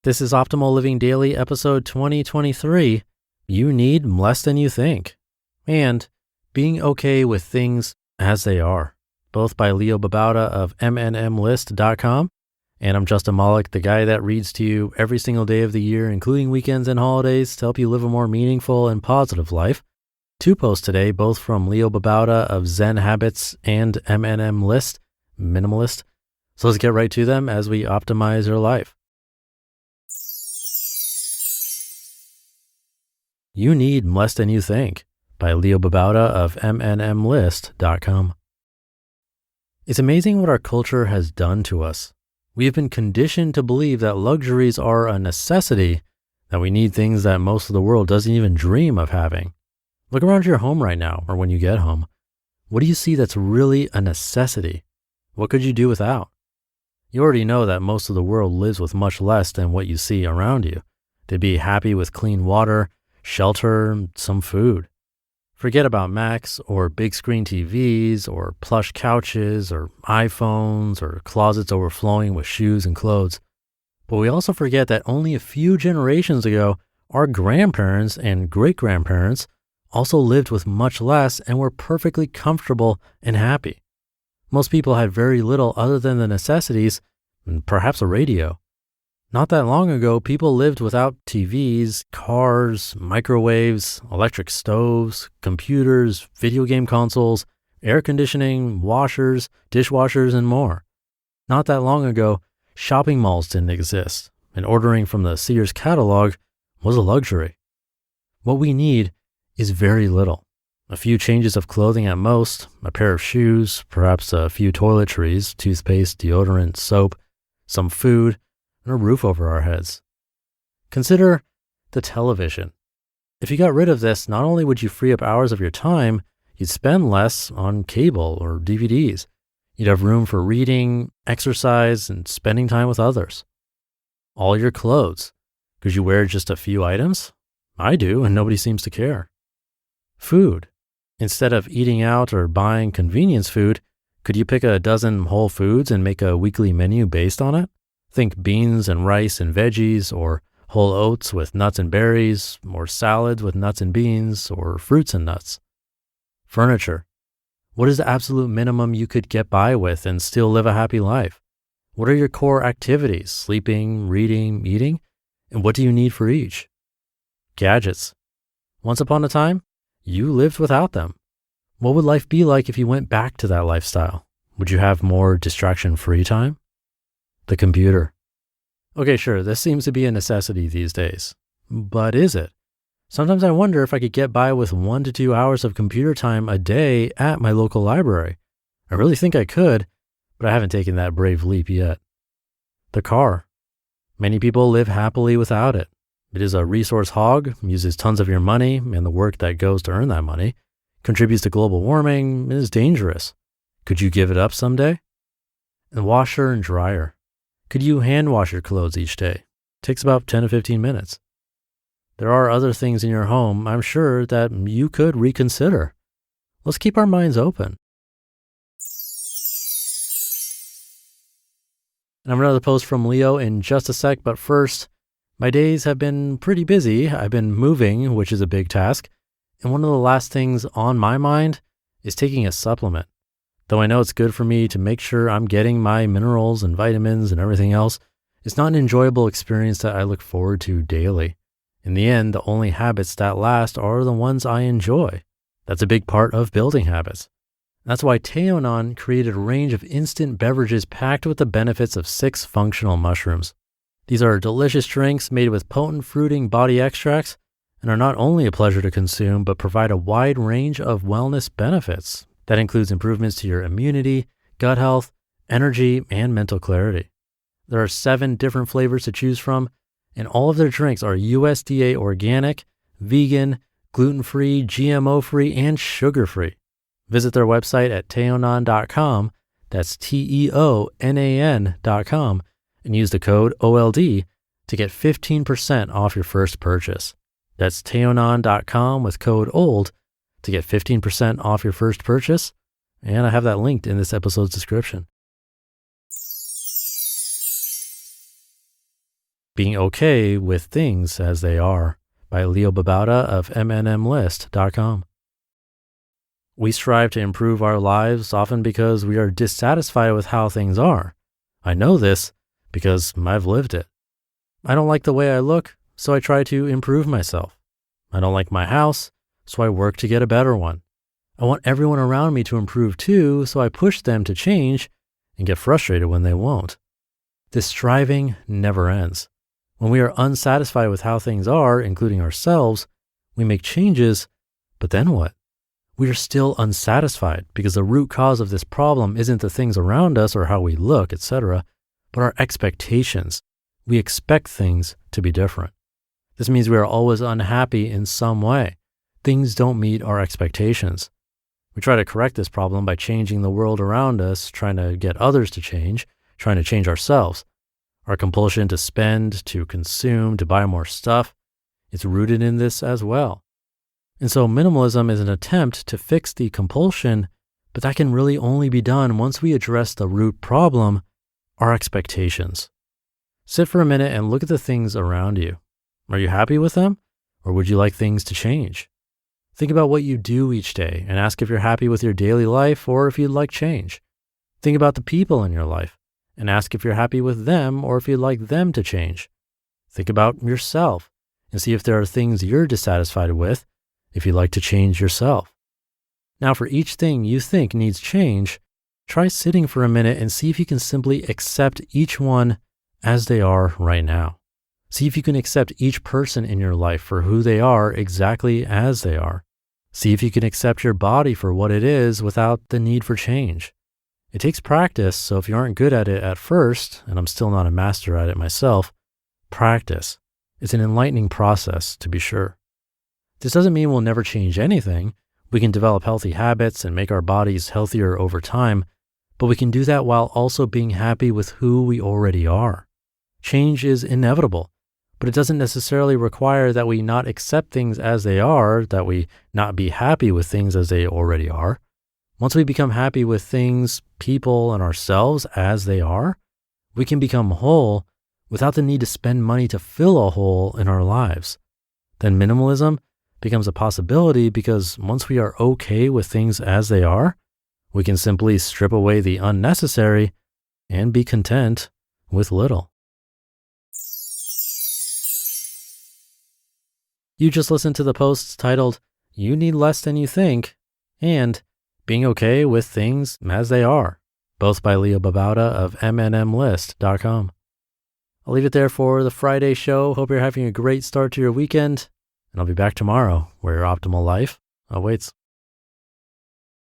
This is Optimal Living Daily, episode 2023. You need less than you think. And being okay with things as they are. Both by Babauta of Mnmlist.com. And I'm Justin Malik, the guy that reads to you every single day of the year, including weekends and holidays, to help you live a more meaningful and positive life. Two posts today, both from Babauta of Zen Habits and Mnmlist. So let's get right to them as we optimize your life. You need less than you think by Babauta of Mnmlist.com. It's amazing what our culture has done to us. We have been conditioned to believe that luxuries are a necessity, that we need things that most of the world doesn't even dream of having. Look around your home right now, or when you get home. What do you see that's really a necessity? What could you do without? You already know that most of the world lives with much less than what you see around you. They'd be happy with clean water, shelter, some food. Forget about Macs or big screen TVs or plush couches or iPhones or closets overflowing with shoes and clothes. But we also forget that only a few generations ago, our grandparents and great-grandparents also lived with much less and were perfectly comfortable and happy. Most people had very little other than the necessities and perhaps a radio. Not that long ago, people lived without TVs, cars, microwaves, electric stoves, computers, video game consoles, air conditioning, washers, dishwashers, and more. Not that long ago, shopping malls didn't exist, and ordering from the Sears catalog was a luxury. What we need is very little. A few changes of clothing at most, a pair of shoes, perhaps a few toiletries, toothpaste, deodorant, soap, some food, and a roof over our heads. Consider the television. If you got rid of this, not only would you free up hours of your time, you'd spend less on cable or DVDs. You'd have room for reading, exercise, and spending time with others. All your clothes. Could you wear just a few items? I do, and nobody seems to care. Food. Instead of eating out or buying convenience food, could you pick a dozen whole foods and make a weekly menu based on it? Think beans and rice and veggies, or whole oats with nuts and berries, or salads with nuts and beans, or fruits and nuts. Furniture. What is the absolute minimum you could get by with and still live a happy life? What are your core activities? Sleeping, reading, eating? And what do you need for each? Gadgets. Once upon a time, you lived without them. What would life be like if you went back to that lifestyle? Would you have more distraction-free time? The computer. Okay, sure, this seems to be a necessity these days. But is it? Sometimes I wonder if I could get by with 1 to 2 hours of computer time a day at my local library. I really think I could, but I haven't taken that brave leap yet. The car. Many people live happily without it. It is a resource hog, uses tons of your money and the work that goes to earn that money, contributes to global warming, and is dangerous. Could you give it up someday? And washer and dryer. Could you hand wash your clothes each day? It takes about 10 to 15 minutes. There are other things in your home, I'm sure, that you could reconsider. Let's keep our minds open. And I have another post from Leo in just a sec, but first, my days have been pretty busy. I've been moving, which is a big task. And one of the last things on my mind is taking a supplement. Though I know it's good for me to make sure I'm getting my minerals and vitamins and everything else, it's not an enjoyable experience that I look forward to daily. In the end, the only habits that last are the ones I enjoy. That's a big part of building habits. That's why Taeyeon created a range of instant beverages packed with the benefits of 6 functional mushrooms. These are delicious drinks made with potent fruiting body extracts and are not only a pleasure to consume, but provide a wide range of wellness benefits. That includes improvements to your immunity, gut health, energy, and mental clarity. There are 7 different flavors to choose from, and all of their drinks are USDA organic, vegan, gluten-free, GMO-free, and sugar-free. Visit their website at taeyonan.com, that's TEONAN.com, and use the code OLD to get 15% off your first purchase. That's taeyonan.com with code OLD to get 15% off your first purchase, and I have that linked in this episode's description. Being Okay with Things as They Are by Babauta of Mnmlist.com. We strive to improve our lives often because we are dissatisfied with how things are. I know this because I've lived it. I don't like the way I look, so I try to improve myself. I don't like my house, so I work to get a better one. I want everyone around me to improve too, so I push them to change and get frustrated when they won't. This striving never ends. When we are unsatisfied with how things are, including ourselves, we make changes, but then what? We are still unsatisfied because the root cause of this problem isn't the things around us or how we look, etc., but our expectations. We expect things to be different. This means we are always unhappy in some way. Things don't meet our expectations. We try to correct this problem by changing the world around us, trying to get others to change, trying to change ourselves. Our compulsion to spend, to consume, to buy more stuff, it's rooted in this as well. And so minimalism is an attempt to fix the compulsion, but that can really only be done once we address the root problem, our expectations. Sit for a minute and look at the things around you. Are you happy with them, or would you like things to change? Think about what you do each day and ask if you're happy with your daily life or if you'd like change. Think about the people in your life and ask if you're happy with them or if you'd like them to change. Think about yourself and see if there are things you're dissatisfied with, if you'd like to change yourself. Now, for each thing you think needs change, try sitting for a minute and see if you can simply accept each one as they are right now. See if you can accept each person in your life for who they are exactly as they are. See if you can accept your body for what it is without the need for change. It takes practice, so if you aren't good at it at first, and I'm still not a master at it myself, practice. It's an enlightening process, to be sure. This doesn't mean we'll never change anything. We can develop healthy habits and make our bodies healthier over time, but we can do that while also being happy with who we already are. Change is inevitable, but it doesn't necessarily require that we not accept things as they are, that we not be happy with things as they already are. Once we become happy with things, people, and ourselves as they are, we can become whole without the need to spend money to fill a hole in our lives. Then minimalism becomes a possibility because once we are okay with things as they are, we can simply strip away the unnecessary and be content with little. You just listened to the posts titled, You Need Less Than You Think, and Being Okay with Things as They Are, both by Babauta of Mnmlist.com. I'll leave it there for the Friday show. Hope you're having a great start to your weekend, and I'll be back tomorrow where your optimal life awaits.